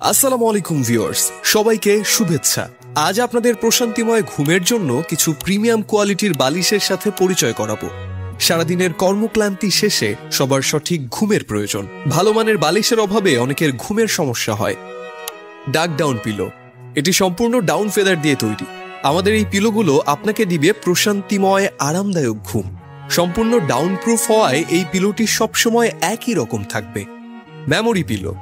আসসালামু আলাইকুম ভিউয়ার্স, সবাইকে শুভেচ্ছা। আজ আপনাদের প্রশান্তিময় ঘুমের জন্য কিছু প্রিমিয়াম কোয়ালিটির বালিশের সাথে পরিচয় করাবো। সারাদিনের কর্মক্লান্তি শেষে সবার সঠিক ঘুমের প্রয়োজন। ভালো মানের বালিশের অভাবে অনেকের ঘুমের সমস্যা হয়। ডার্ক ডাউন পিলো, এটি সম্পূর্ণ ডাউন ফেদার দিয়ে তৈরি। আমাদের এই পিলোগুলো আপনাকে দিবে প্রশান্তিময় আরামদায়ক ঘুম। সম্পূর্ণ ডাউন প্রুফ হওয়ায় এই পিলোটি সবসময় একই রকম থাকবে। মেমোরি পিলো,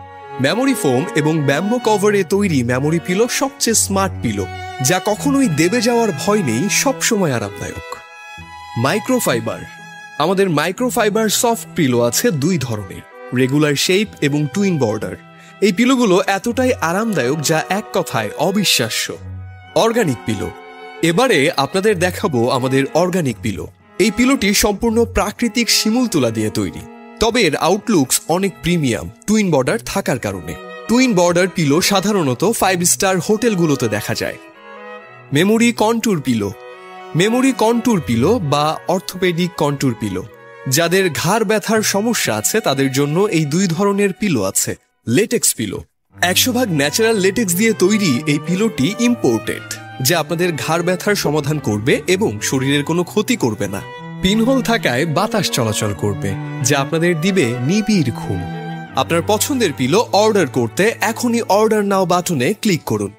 মেমোরি ফোম এবং ব্যাম্বো কভারে তৈরি মেমোরি পিলো সবচেয়ে স্মার্ট পিলো, যা কখনোই দেবে যাওয়ার ভয় নেই, সবসময় আরামদায়ক। মাইক্রোফাইবার, আমাদের মাইক্রোফাইবার সফট পিলো আছে দুই ধরনের, রেগুলার শেপ এবং টুইন বর্ডার। এই পিলোগুলো এতটাই আরামদায়ক যা এক কথায় অবিশ্বাস্য। অর্গানিক পিলো, এবারে আপনাদের দেখাবো আমাদের অর্গানিক পিলো। এই পিলোটি সম্পূর্ণ প্রাকৃতিক শিমুল তুলা দিয়ে তৈরি, তবে এর আউটলুকস অনেক প্রিমিয়াম টুইন বর্ডার থাকার কারণে। টুইন বর্ডার পিলো সাধারণত 5 স্টার হোটেলগুলোতে দেখা যায়। Memory contour pillow, memory contour pillow বা অর্থোপেডিক কন্ট্যুর পিলো, যাদের ঘাড় ব্যথার সমস্যা আছে তাদের জন্য এই দুই ধরনের পিলো আছে। লেটেক্স পিলো, 100% ন্যাচারাল লেটেক্স দিয়ে তৈরি এই পিলোটি ইম্পোর্টেড, যা আপনাদের ঘাড় ব্যথার সমাধান করবে এবং শরীরের কোনো ক্ষতি করবে না। পিনহোল থাকায় বাতাস চলাচল করবে, যা আপনাদের দিবে নিবিড় ঘুম। আপনার পছন্দের পিলো অর্ডার করতে এখনই অর্ডার নাও বাটনে ক্লিক করুন।